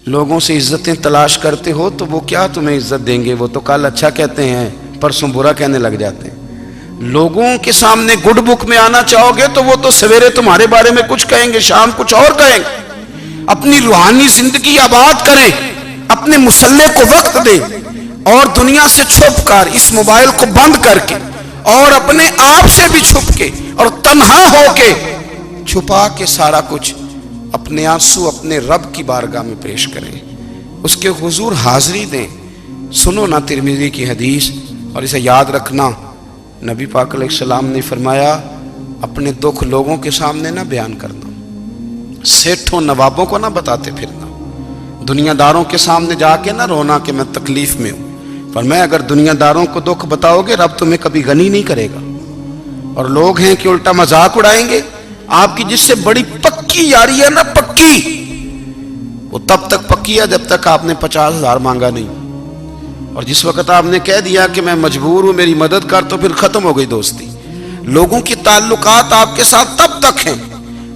لوگوں سے عزتیں تلاش کرتے ہو تو وہ کیا تمہیں عزت دیں گے؟ وہ تو کل اچھا کہتے ہیں، پرسوں برا کہنے لگ جاتے ہیں۔ لوگوں کے سامنے گڈ بک میں آنا چاہو گے تو وہ تو سویرے تمہارے بارے میں کچھ کہیں گے، شام کچھ اور کہیں گے۔ اپنی روحانی زندگی آباد کریں، اپنے مسلح کو وقت دیں، اور دنیا سے چھپ کر اس موبائل کو بند کر کے اور اپنے آپ سے بھی چھپ کے اور تنہا ہو کے چھپا کے سارا کچھ اپنے آنسو اپنے رب کی بارگاہ میں پیش کریں، اس کے حضور حاضری دیں۔ سنو نا ترمذی کی حدیث، اور اسے یاد رکھنا، نبی پاک علیہ السلام نے فرمایا اپنے دکھ لوگوں کے سامنے نہ بیان کرنا، سیٹھوں نوابوں کو نہ بتاتے پھرنا، دنیا داروں کے سامنے جا کے نہ رونا کہ میں تکلیف میں ہوں۔ فرمایا اگر دنیا داروں کو دکھ بتاؤ گے رب تمہیں کبھی غنی نہیں کرے گا۔ اور لوگ ہیں کہ الٹا مذاق اڑائیں گے آپ کی، جس سے بڑی پکی یاری ہے نا، پکی، وہ تب تک پکی ہے جب تک آپ نے 50,000 مانگا نہیں، اور جس وقت آپ نے کہہ دیا کہ میں مجبور ہوں میری مدد کر، تو پھر ختم ہو گئی دوستی۔ لوگوں کی تعلقات آپ کے ساتھ تب تک ہیں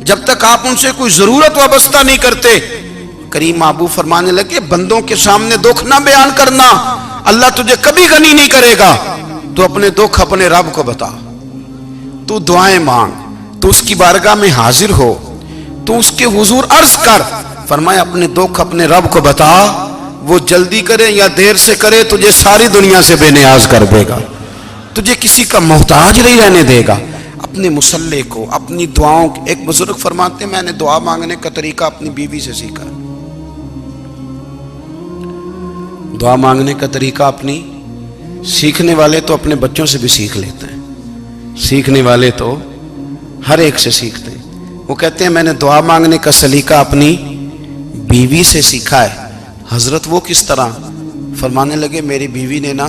جب تک آپ ان سے کوئی ضرورت وابستہ نہیں کرتے۔ کریم محبوب فرمانے لگے بندوں کے سامنے دکھ نہ بیان کرنا، اللہ تجھے کبھی غنی نہیں کرے گا۔ تو اپنے دکھ اپنے رب کو بتا، تو دعائیں مانگ، تو اس کی بارگاہ میں حاضر ہو، تو اس کے حضور عرض کر۔ فرمایا اپنے دکھ اپنے رب کو بتا، وہ جلدی کرے یا دیر سے کرے تجھے ساری دنیا سے بے نیاز کر دے گا، تجھے کسی کا محتاج نہیں رہنے دے گا۔ اپنے مسلح کو، اپنی دعاؤں، ایک بزرگ فرماتے ہیں میں نے دعا مانگنے کا طریقہ اپنی بیوی سے سیکھا، دعا مانگنے کا طریقہ اپنی، سیکھنے والے تو اپنے بچوں سے بھی سیکھ لیتے ہیں، سیکھنے والے تو ہر ایک سے سیکھتے ہیں۔ وہ کہتے ہیں میں نے دعا مانگنے کا سلیقہ اپنی بیوی سے سیکھا ہے۔ حضرت وہ کس طرح؟ فرمانے لگے میری بیوی نے نا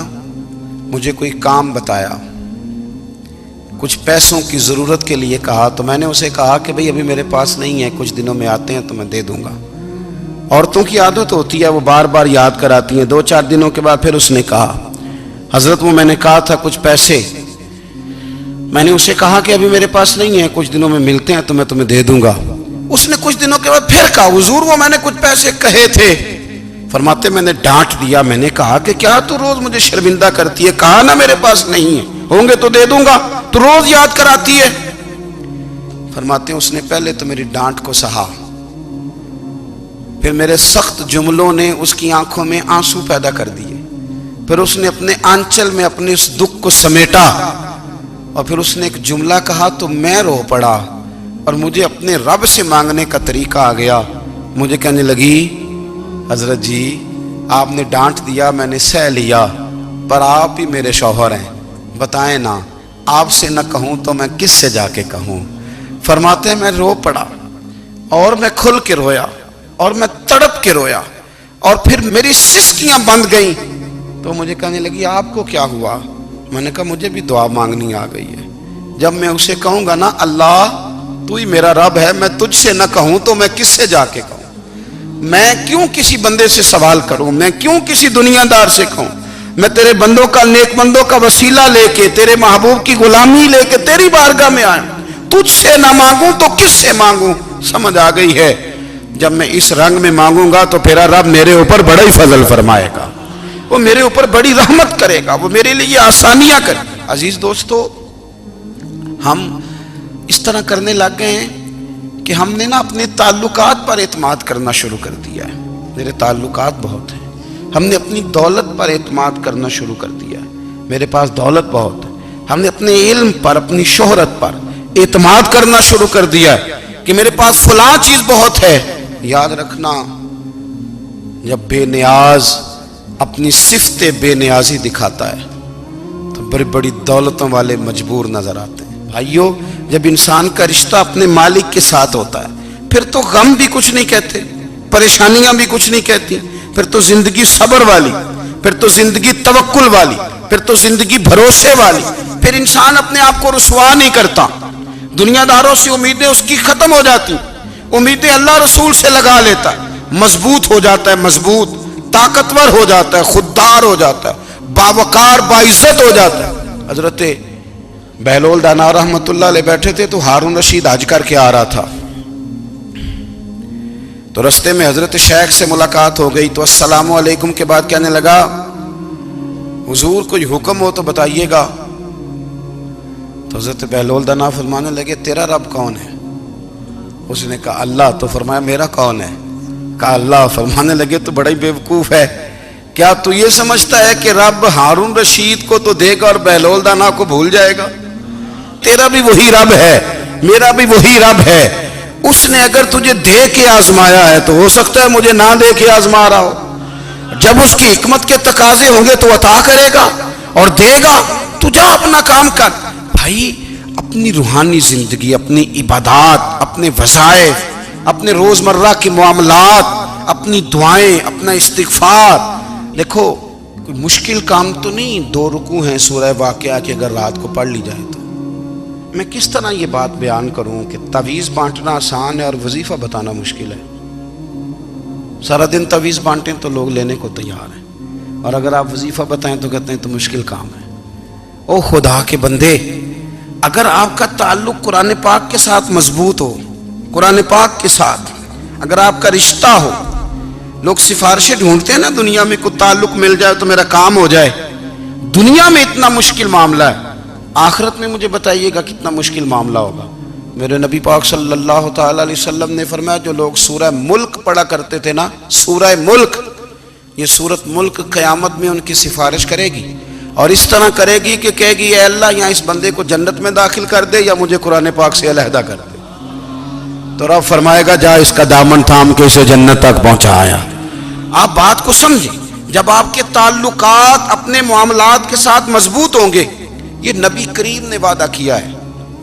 مجھے کوئی کام بتایا، کچھ پیسوں کی ضرورت کے لیے کہا، تو میں نے اسے کہا کہ بھئی ابھی میرے پاس نہیں ہے، کچھ دنوں میں آتے ہیں تو میں دے دوں گا۔ عورتوں کی عادت ہوتی ہے وہ بار بار یاد کراتی ہیں، 2-4 دنوں کے بعد پھر اس نے کہا حضرت وہ میں نے کہا تھا کچھ پیسے، میں نے اسے کہا کہ ابھی میرے پاس نہیں ہے، کچھ دنوں میں ملتے ہیں تو میں تمہیں دے دوں گا۔ اس نے کچھ دنوں کے بعد پھر کہا حضور وہ میں نے کچھ پیسے کہے تھے۔ فرماتے میں نے ڈانٹ دیا، میں نے کہا کہ کیا تو روز مجھے شرمندہ کرتی ہے، کہا نا میرے پاس نہیں ہے، ہوں گے تو دے دوں گا، تو روز یاد کراتی ہے۔ فرماتے ہیں اس نے پہلے تو میری ڈانٹ کو سہا، پھر میرے سخت جملوں نے اس کی آنکھوں میں آنسو پیدا کر دیے، پھر اس نے اپنے آنچل میں اپنے اس دکھ کو سمیٹا، اور پھر اس نے ایک جملہ کہا تو میں رو پڑا، اور مجھے اپنے رب سے مانگنے کا طریقہ آ گیا۔ مجھے کہنے لگی حضرت جی آپ نے ڈانٹ دیا میں نے سہ لیا، پر آپ ہی میرے شوہر ہیں، بتائیں نا آپ سے نہ کہوں تو میں کس سے جا کے کہوں۔ فرماتے ہیں میں رو پڑا، اور میں کھل کے رویا، اور میں تڑپ کے رویا، اور پھر میری سسکیاں بند گئیں۔ تو مجھے کہنے لگی آپ کو کیا ہوا؟ میں نے کہا مجھے بھی دعا مانگنی آ گئی ہے، جب میں اسے کہوں گا نا اللہ تو ہی میرا رب ہے، میں تجھ سے نہ کہوں تو میں کس سے جا کے کہوں؟ میں کیوں کسی بندے سے سوال کروں؟ میں کیوں کسی دنیا دار سے کہوں؟ میں تیرے بندوں کا، نیک بندوں کا وسیلہ لے کے، تیرے محبوب کی غلامی لے کے تیری بارگاہ میں آیا، تجھ سے نہ مانگوں تو کس سے مانگوں؟ سمجھ آ گئی ہے؟ جب میں اس رنگ میں مانگوں گا تو پھر رب میرے اوپر بڑا ہی فضل فرمائے گا، وہ میرے اوپر بڑی رحمت کرے گا، وہ میرے لیے آسانیاں کرے گا۔ عزیز دوستو، ہم اس طرح کرنے لگ گئے ہیں کہ ہم نے نا اپنے تعلقات پر اعتماد کرنا شروع کر دیا ہے۔ میرے تعلقات بہت ہیں، ہم نے اپنی دولت پر اعتماد کرنا شروع کر دیا ہے، میرے پاس دولت بہت ہے۔ ہم نے اپنے علم پر، اپنی شہرت پر اعتماد کرنا شروع کر دیا ہے کہ میرے پاس فلاں چیز بہت ہے۔ یاد رکھنا جب بے نیاز اپنی صفت بے نیازی دکھاتا ہے تو بڑی بڑی دولتوں والے مجبور نظر آتے ہیں۔ بھائیو جب انسان کا رشتہ اپنے مالک کے ساتھ ہوتا ہے پھر تو غم بھی کچھ نہیں کہتے، پریشانیاں بھی کچھ نہیں کہتی، پھر تو زندگی صبر والی، پھر تو زندگی توکل والی، پھر تو زندگی بھروسے والی، پھر انسان اپنے آپ کو رسوا نہیں کرتا، دنیا داروں سے امیدیں اس کی ختم ہو جاتی، امیدیں اللہ رسول سے لگا لیتا ہے، مضبوط ہو جاتا ہے، مضبوط، طاقتور ہو جاتا ہے، خوددار ہو جاتا ہے، باوقار باعزت ہو جاتا ہے۔ حضرت بہلول دانا رحمت اللہ علیہ بیٹھے تھے تو ہارون رشید حج کر کے آ رہا تھا، تو رستے میں حضرت شیخ سے ملاقات ہو گئی تو السلام علیکم کے بعد کہنے لگا حضور کوئی حکم ہو تو بتائیے گا. تو حضرت بہلول دانا فرمانے لگے تیرا رب کون ہے؟ اس نے کہا اللہ. تو فرمایا میرا کون ہے؟ کہا اللہ. فرمانے لگے تو بڑا ہی بیوقوف ہے، کیا تو یہ سمجھتا ہے کہ رب ہارون رشید کو تو دے گا اور بہلول دانا کو بھول جائے گا؟ تیرا بھی وہی رب ہے، میرا بھی وہی رب ہے. اس نے اگر تجھے دے کے آزمایا ہے تو ہو سکتا ہے مجھے نہ دے کے آزما رہا ہو. جب اس کی حکمت کے تقاضے ہوں گے تو عطا کرے گا اور دے گا. تو جا اپنا کام کر. بھائی اپنی روحانی زندگی، اپنی عبادات، اپنے وظائف، اپنے روزمرہ کے معاملات، اپنی دعائیں، اپنا استغفار. دیکھو کوئی مشکل کام تو نہیں 2 رکوع ہیں سورہ واقعہ کہ اگر رات کو پڑھ لی جائے تو. میں کس طرح یہ بات بیان کروں کہ تعویذ بانٹنا آسان ہے اور وظیفہ بتانا مشکل ہے. سارا دن تعویذ بانٹیں تو لوگ لینے کو تیار ہیں، اور اگر آپ وظیفہ بتائیں تو کہتے ہیں تو مشکل کام ہے. او خدا کے بندے، اگر آپ کا تعلق قرآن پاک کے ساتھ مضبوط ہو، قرآن پاک کے ساتھ اگر آپ کا رشتہ ہو، لوگ سفارشیں ڈھونڈتے ہیں نا دنیا میں، کوئی تعلق مل جائے تو میرا کام ہو جائے. دنیا میں اتنا مشکل معاملہ ہے، آخرت میں مجھے بتائیے گا کتنا مشکل معاملہ ہوگا. میرے نبی پاک صلی اللہ تعالی علیہ وسلم نے فرمایا جو لوگ سورہ ملک پڑھا کرتے تھے نا، سورہ ملک، یہ سورت ملک قیامت میں ان کی سفارش کرے گی، اور اس طرح کرے گی کہ کہے گی اے اللہ یہاں اس بندے کو جنت میں داخل کر دے یا مجھے قرآن پاک سے علیحدہ کر دے. تو رب فرمائے گا جا اس کا دامن تھام کے اسے جنت تک پہنچایا. آپ بات کو سمجھیں، جب آپ کے تعلقات اپنے معاملات کے ساتھ مضبوط ہوں گے، یہ نبی کریم نے وعدہ کیا ہے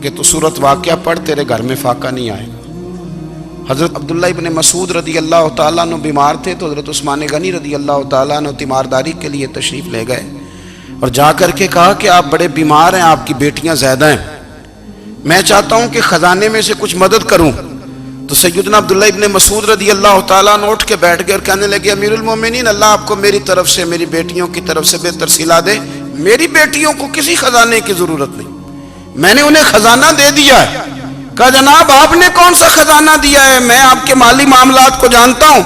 کہ تو سورت واقعہ پڑھ تیرے گھر میں فاقہ نہیں آئے گا. حضرت عبداللہ ابن مسعود رضی اللہ تعالیٰ عنہ بیمار تھے تو حضرت عثمان غنی رضی اللہ تعالیٰ عنہ تیمارداری کے لیے تشریف لے گئے اور جا کر کے کہا کہ آپ بڑے بیمار ہیں، آپ کی بیٹیاں زیادہ ہیں، میں چاہتا ہوں کہ خزانے میں سے کچھ مدد کروں. تو سیدنا عبداللہ ابن مسعود رضی اللہ تعالیٰ عنہ اٹھ کے بیٹھ گئے اور کہنے لگے امیر المومنین، اللہ آپ کو میری طرف سے، میری بیٹیوں کی طرف سے بہتر صلہ دے. میری بیٹیوں کو کسی خزانے کی ضرورت نہیں، میں نے انہیں خزانہ دے دیا ہے. کہا جناب آپ نے کون سا خزانہ دیا ہے، میں آپ کے مالی معاملات کو جانتا ہوں.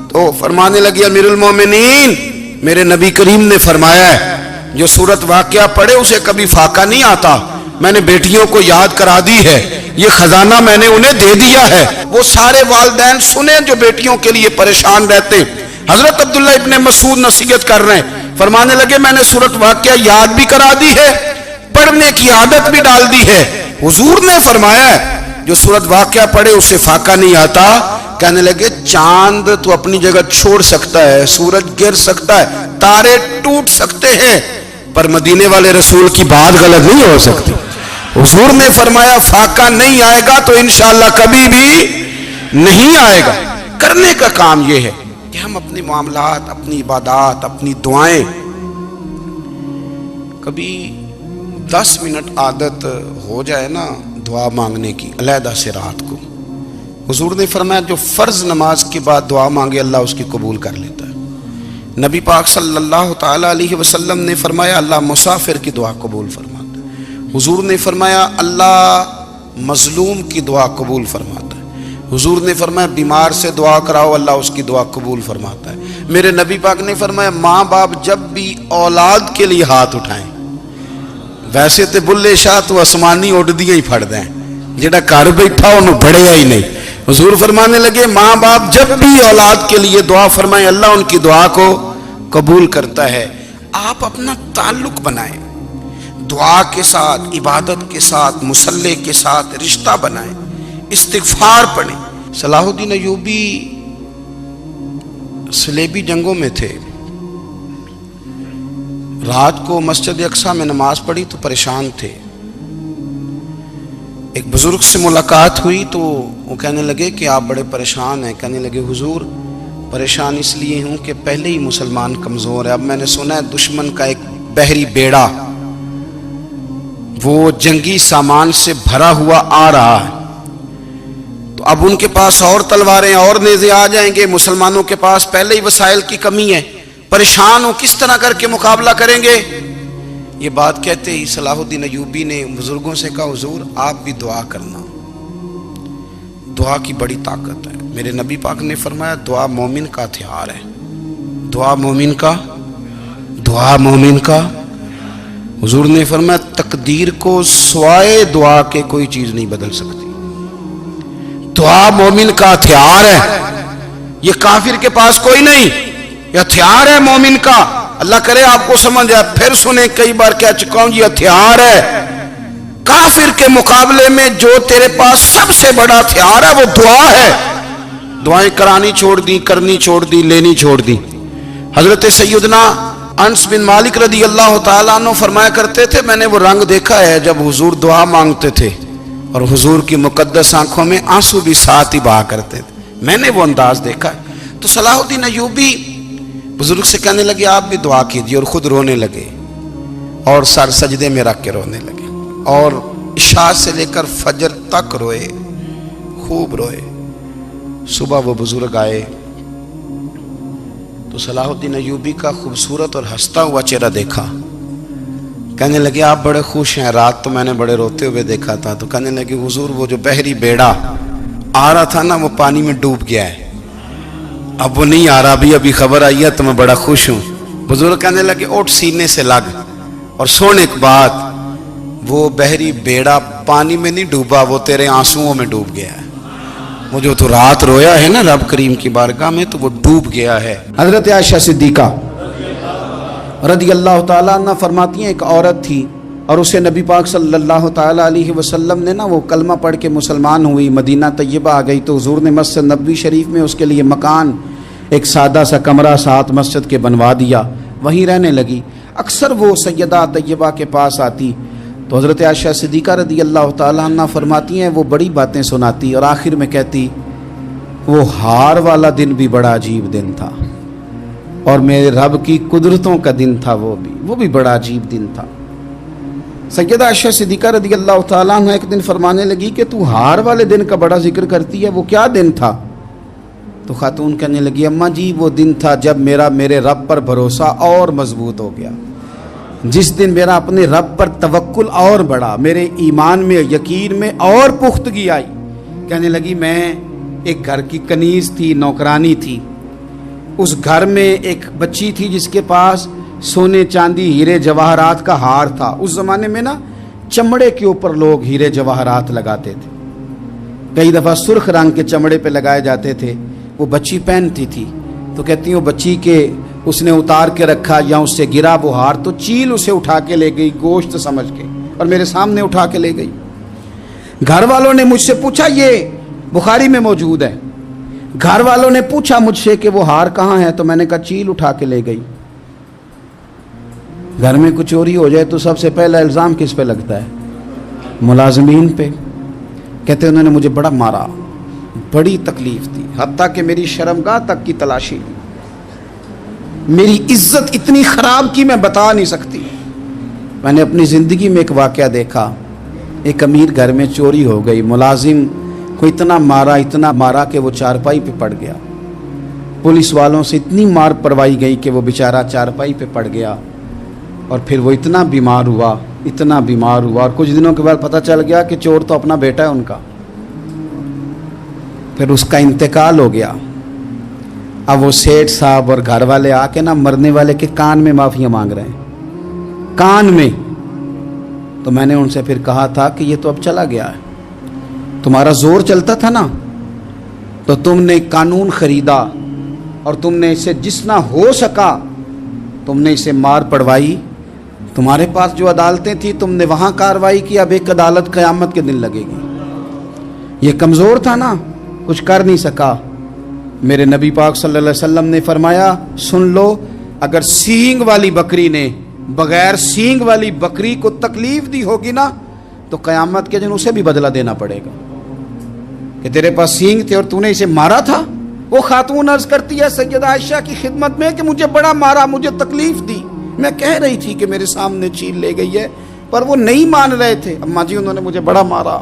تو فرمانے لگی امیر المومنین، میرے نبی کریم نے فرمایا ہے جو سورت واقعہ پڑھے اسے کبھی فاقہ نہیں آتا. میں نے بیٹیوں کو یاد کرا دی ہے، یہ خزانہ میں نے انہیں دے دیا ہے. وہ سارے والدین سنیں جو بیٹیوں کے لیے پریشان رہتے. حضرت عبداللہ ابن مسعود نصیحت کر رہے ہیں، فرمانے لگے میں نے سورت واقعہ یاد بھی کرا دی ہے، پڑھنے کی عادت بھی ڈال دی ہے. حضور نے فرمایا ہے جو سورت واقعہ پڑھے اسے فاقہ نہیں آتا. کہنے لگے چاند تو اپنی جگہ چھوڑ سکتا ہے، سورج گر سکتا ہے، تارے ٹوٹ سکتے ہیں، پر مدینے والے رسول کی بات غلط نہیں ہو سکتی. حضور نے فرمایا فاقہ نہیں آئے گا تو انشاءاللہ کبھی بھی نہیں آئے گا. کرنے کا کام یہ ہے کہ ہم اپنے معاملات، اپنی عبادات، اپنی دعائیں، کبھی 10 منٹ عادت ہو جائے نا دعا مانگنے کی علیحدہ سے رات کو. حضور نے فرمایا جو فرض نماز کے بعد دعا مانگے اللہ اس کی قبول کر لیتا ہے. نبی پاک صلی اللہ تعالی علیہ وسلم نے فرمایا اللہ مسافر کی دعا قبول فرماتا ہے. حضور نے فرمایا اللہ مظلوم کی دعا قبول فرماتا ہے. حضور نے فرمایا بیمار سے دعا کراؤ اللہ اس کی دعا قبول فرماتا ہے. میرے نبی پاک نے فرمایا ماں باپ جب بھی اولاد کے لیے ہاتھ اٹھائیں، ویسے تے بلے شاہ تو آسمانی اڈ دیا ہی پھڑ دیں، جڑا گھر بیٹھا انہوں بڑھیا ہی نہیں. حضور فرمانے لگے ماں باپ جب بھی اولاد کے لیے دعا فرمائیں اللہ ان کی دعا کو قبول کرتا ہے. آپ اپنا تعلق بنائیں دعا کے ساتھ، عبادت کے ساتھ، مصلی کے ساتھ رشتہ بنائیں، استغفار پڑھیں. صلاح الدین ایوبی صلیبی جنگوں میں تھے، رات کو مسجد اقصیٰ میں نماز پڑھی تو پریشان تھے. ایک بزرگ سے ملاقات ہوئی تو وہ کہنے لگے کہ آپ بڑے پریشان ہیں. کہنے لگے حضور پریشان اس لیے ہوں کہ پہلے ہی مسلمان کمزور ہے، اب میں نے سنا ہے دشمن کا ایک بحری بیڑا وہ جنگی سامان سے بھرا ہوا آ رہا ہے، تو اب ان کے پاس اور تلواریں اور نیزے آ جائیں گے، مسلمانوں کے پاس پہلے ہی وسائل کی کمی ہے، پریشان ہو کس طرح کر کے مقابلہ کریں گے. یہ بات کہتے ہی صلاح الدین ایوبی نے بزرگوں سے کہا حضور آپ بھی دعا کرنا. دعا کی بڑی طاقت ہے. میرے نبی پاک نے فرمایا دعا مومن کا ہتھیار ہے. دعا مومن کا. حضور نے فرمایا تقدیر کو سوائے دعا کے کوئی چیز نہیں بدل سکتی. دعا مومن کا ہتھیار ہے. یہ کافر کے پاس کوئی نہیں، یہ ہتھیار ہے مومن کا. اللہ کرے آپ کو سمجھ آئے. پھر سنیں، کئی بار کہہ چکا ہوں یہ ہتھیار ہے. کافر کے مقابلے میں جو تیرے پاس سب سے بڑا ہتھیار ہے وہ دعا ہے. دعائیں کرانی چھوڑ دی، کرنی چھوڑ دی، لینی چھوڑ دی. حضرت سیدنا انس بن مالک رضی اللہ تعالیٰ عنہ فرمایا کرتے تھے میں نے وہ رنگ دیکھا ہے جب حضور دعا مانگتے تھے اور حضور کی مقدس آنکھوں میں آنسو بھی ساتھ ہی بہا کرتے تھے. میں نے وہ انداز دیکھا ہے. تو صلاح الدین ایوبی بزرگ سے کہنے لگے آپ بھی دعا کیجیے، اور خود رونے لگے اور سر سجدے میں رکھ کے رونے لگے اور عشاء سے لے کر فجر تک روئے، خوب روئے. صبح وہ بزرگ آئے تو صلاح الدین ایوبی کا خوبصورت اور ہنستا ہوا چہرہ دیکھا. کہنے لگے آپ بڑے خوش ہیں، رات تو میں نے بڑے روتے ہوئے دیکھا تھا. تو کہنے لگے حضور وہ جو بحری بیڑا آ رہا تھا نا وہ پانی میں ڈوب گیا ہے، اب وہ نہیں آ رہا. ابھی خبر آئی ہے تو میں بڑا خوش ہوں. بزرگ کہنے لگے اٹھ سینے سے لگ اور سن ایک بات، وہ بحری بیڑا پانی میں نہیں ڈوبا، وہ تیرے آنسوؤں میں ڈوب گیا ہے. وہ جو تو رات رویا ہے نا رب کریم کی بارگاہ میں تو وہ ڈوب گیا ہے. حضرت عائشہ صدیقہ رضی اللہ تعالیٰ عنہ فرماتی ہیں ایک عورت تھی اور اسے نبی پاک صلی اللہ تعالیٰ علیہ وسلم نے نا وہ کلمہ پڑھ کے مسلمان ہوئی، مدینہ طیبہ آ گئی تو حضور نے مسجد نبوی شریف میں اس کے لیے مکان، ایک سادہ سا کمرہ ساتھ مسجد کے بنوا دیا، وہیں رہنے لگی. اکثر وہ سیدہ طیبہ کے پاس آتی تو حضرت عائشہ صدیقہ رضی اللہ تعالیٰ عنہ فرماتی ہیں وہ بڑی باتیں سناتی اور آخر میں کہتی وہ ہار والا دن بھی بڑا عجیب دن تھا اور میرے رب کی قدرتوں کا دن تھا، وہ بھی بڑا عجیب دن تھا. سیدہ عائشہ صدیقہ رضی اللہ تعالیٰ عنہ ایک دن فرمانے لگی کہ تو ہار والے دن کا بڑا ذکر کرتی ہے، وہ کیا دن تھا؟ تو خاتون کہنے لگی اماں جی وہ دن تھا جب میرے رب پر بھروسہ اور مضبوط ہو گیا، جس دن میرا اپنے رب پر توکل اور بڑھا، میرے ایمان میں یقین میں اور پختگی آئی. کہنے لگی میں ایک گھر کی کنیز تھی، نوکرانی تھی. اس گھر میں ایک بچی تھی جس کے پاس سونے چاندی ہیرے جواہرات کا ہار تھا. اس زمانے میں نا چمڑے کے اوپر لوگ ہیرے جواہرات لگاتے تھے، کئی دفعہ سرخ رنگ کے چمڑے پہ لگائے جاتے تھے. وہ بچی پہنتی تھی تو کہتی ہیں وہ بچی کے اس نے اتار کے رکھا یا اس سے گرا وہ ہار تو چیل اسے اٹھا کے لے گئی گوشت سمجھ کے اور میرے سامنے اٹھا کے لے گئی. گھر والوں نے مجھ سے پوچھا، یہ بخاری میں موجود ہے، گھر والوں نے پوچھا مجھ سے کہ وہ ہار کہاں ہے تو میں نے کہا چیل اٹھا کے لے گئی. گھر میں کچھ چوری ہو جائے تو سب سے پہلا الزام کس پہ لگتا ہے؟ ملازمین پہ. کہتے انہوں نے مجھے بڑا مارا، بڑی تکلیف تھی، حتیٰ کہ میری شرمگاہ تک کی تلاشی لی، میری عزت اتنی خراب کی میں بتا نہیں سکتی. میں نے اپنی زندگی میں ایک واقعہ دیکھا، ایک امیر گھر میں چوری ہو گئی، ملازم کو اتنا مارا کہ وہ چارپائی پہ پڑ گیا. پولیس والوں سے اتنی مار پروائی گئی کہ وہ بیچارہ چارپائی پہ پڑ گیا اور پھر وہ اتنا بیمار ہوا اور کچھ دنوں کے بعد پتہ چل گیا کہ چور تو اپنا بیٹا ہے ان کا. پھر اس کا انتقال ہو گیا. اب وہ سیٹھ صاحب اور گھر والے آ کے نا مرنے والے کے کان میں معافیاں مانگ رہے ہیں، کان میں. تو میں نے ان سے پھر کہا تھا کہ یہ تو اب چلا گیا ہے، تمہارا زور چلتا تھا نا تو تم نے قانون خریدا اور تم نے اسے جتنا ہو سکا تم نے اسے مار پڑوائی. تمہارے پاس جو عدالتیں تھیں تم نے وہاں کارروائی کی، اب ایک عدالت قیامت کے دن لگے گی. یہ کمزور تھا نا، کچھ کر نہیں سکا. میرے نبی پاک صلی اللہ علیہ وسلم نے فرمایا سن لو، اگر سینگ والی بکری نے بغیر سینگ والی بکری کو تکلیف دی ہوگی نا تو قیامت کے دن اسے بھی بدلہ دینا پڑے گا کہ تیرے پاس سینگ تھے اور تو نے اسے مارا تھا. وہ خاتون عرض کرتی ہے سیدہ عائشہ کی خدمت میں کہ مجھے بڑا مارا، مجھے تکلیف دی. میں کہہ رہی تھی کہ میرے سامنے چیل لے گئی ہے پر وہ نہیں مان رہے تھے. اماں جی انہوں نے مجھے بڑا مارا.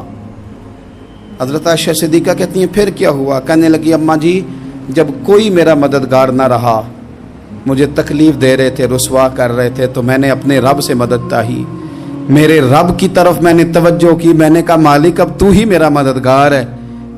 حضرت عائشہ صدیقہ کہتی ہیں پھر کیا ہوا؟ کہنے لگی اماں جی جب کوئی میرا مددگار نہ رہا، مجھے تکلیف دے رہے تھے، رسوا کر رہے تھے، تو میں نے اپنے رب سے مدد چاہی، میرے رب کی طرف میں نے توجہ کی. میں نے کہا مالک اب تو ہی میرا مددگار ہے،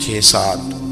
6-7,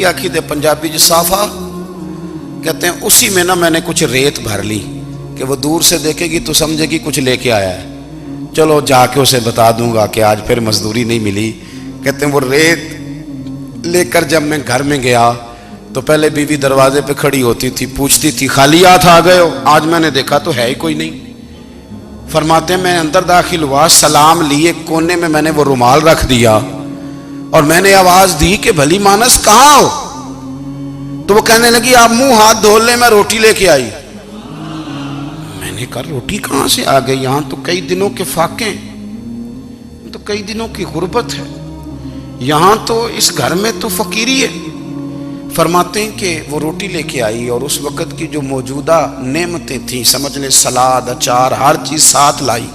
پکی آخی دے پنجابی جو صافہ کہتے ہیں اسی میں نا میں نے کچھ ریت بھر لی کہ وہ دور سے دیکھے گی تو سمجھے گی کچھ لے کے آیا ہے، چلو جا کے اسے بتا دوں گا کہ آج پھر مزدوری نہیں ملی۔ کہتے ہیں وہ ریت لے کر جب میں گھر میں گیا تو پہلے بیوی دروازے پہ کھڑی ہوتی تھی، پوچھتی تھی خالی ہاتھ آ گئے ہو؟ آج میں نے دیکھا تو ہے ہی کوئی نہیں۔ فرماتے ہیں میں اندر داخل ہوا، سلام لیے، کونے میں میں نے وہ رومال رکھ دیا اور میں نے آواز دی کہ بھلی مانس کہاں ہو؟ تو وہ کہنے لگی آپ منہ ہاتھ دھو لیں، میں روٹی لے کے آئی۔ میں نے کہا روٹی کہاں سے آ گئی؟ یہاں تو کئی دنوں کے فاقے، تو کئی دنوں کی غربت ہے، یہاں تو اس گھر میں تو فقیری ہے۔ فرماتے ہیں کہ وہ روٹی لے کے آئی اور اس وقت کی جو موجودہ نعمتیں تھیں، سمجھ لیں سلاد، اچار، ہر چیز ساتھ لائی۔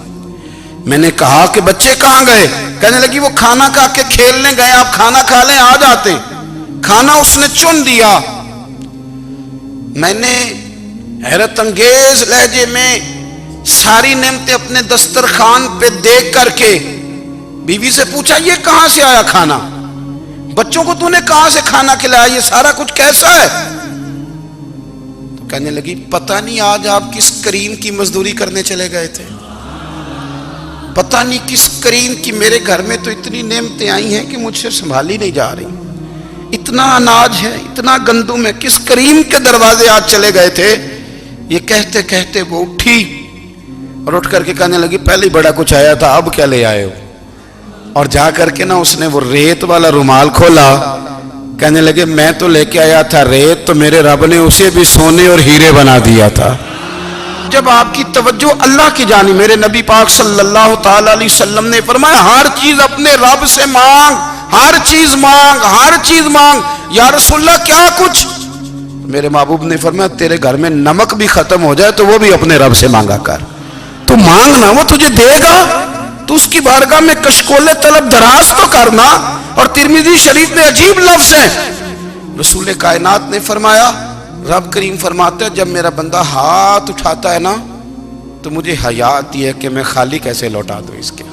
میں نے کہا کہ بچے کہاں گئے؟ کہنے لگی وہ کھانا کھا کے کھیلنے گئے، آپ کھانا کھا لیں آ جاتے۔ کھانا اس نے چن دیا۔ میں نے حیرت انگیز لہجے میں ساری نعمتیں اپنے دسترخوان پہ دیکھ کر کے بیوی سے پوچھا یہ کہاں سے آیا کھانا؟ بچوں کو تو نے کہاں سے کھانا کھلایا؟ یہ سارا کچھ کیسا ہے؟ تو کہنے لگی پتہ نہیں آج آپ کس کریم کی مزدوری کرنے چلے گئے تھے، پتہ نہیں کس کریم کی، میرے گھر میں تو اتنی نعمتیں آئی ہیں کہ مجھ سے سنبھالی نہیں جا رہی، اتنا اناج ہے، اتنا گندم ہے، کس کریم کے دروازے آج چلے گئے تھے؟ یہ کہتے کہتے وہ اٹھی اور اٹھ کر کے کہنے لگی پہلے بڑا کچھ آیا تھا، اب کیا لے آئے ہو؟ اور جا کر کے نا اس نے وہ ریت والا رومال کھولا، کہنے لگے میں تو لے کے آیا تھا ریت، تو میرے رب نے اسے بھی سونے اور ہیرے بنا دیا تھا۔ جب آپ کی توجہ اللہ کی جانب، میرے نبی پاک صلی اللہ تعالی علیہ وسلم نے فرمایا ہر چیز اپنے رب سے مانگ، ہر چیز مانگ، ہر چیز مانگ۔ یا رسول اللہ کیا کچھ؟ میرے محبوب نے فرمایا تیرے گھر میں نمک بھی ختم ہو جائے تو وہ بھی اپنے رب سے مانگا کر، تو مانگنا وہ تجھے دے گا، تو اس کی بارگاہ میں کشکول طلب دراز تو کرنا۔ اور ترمذی شریف میں عجیب لفظ ہے، رسول کائنات نے فرمایا، رب کریم فرماتا ہے جب میرا بندہ ہاتھ اٹھاتا ہے نا تو مجھے حیا آتی ہے کہ میں خالی کیسے لوٹا دوں اس کے۔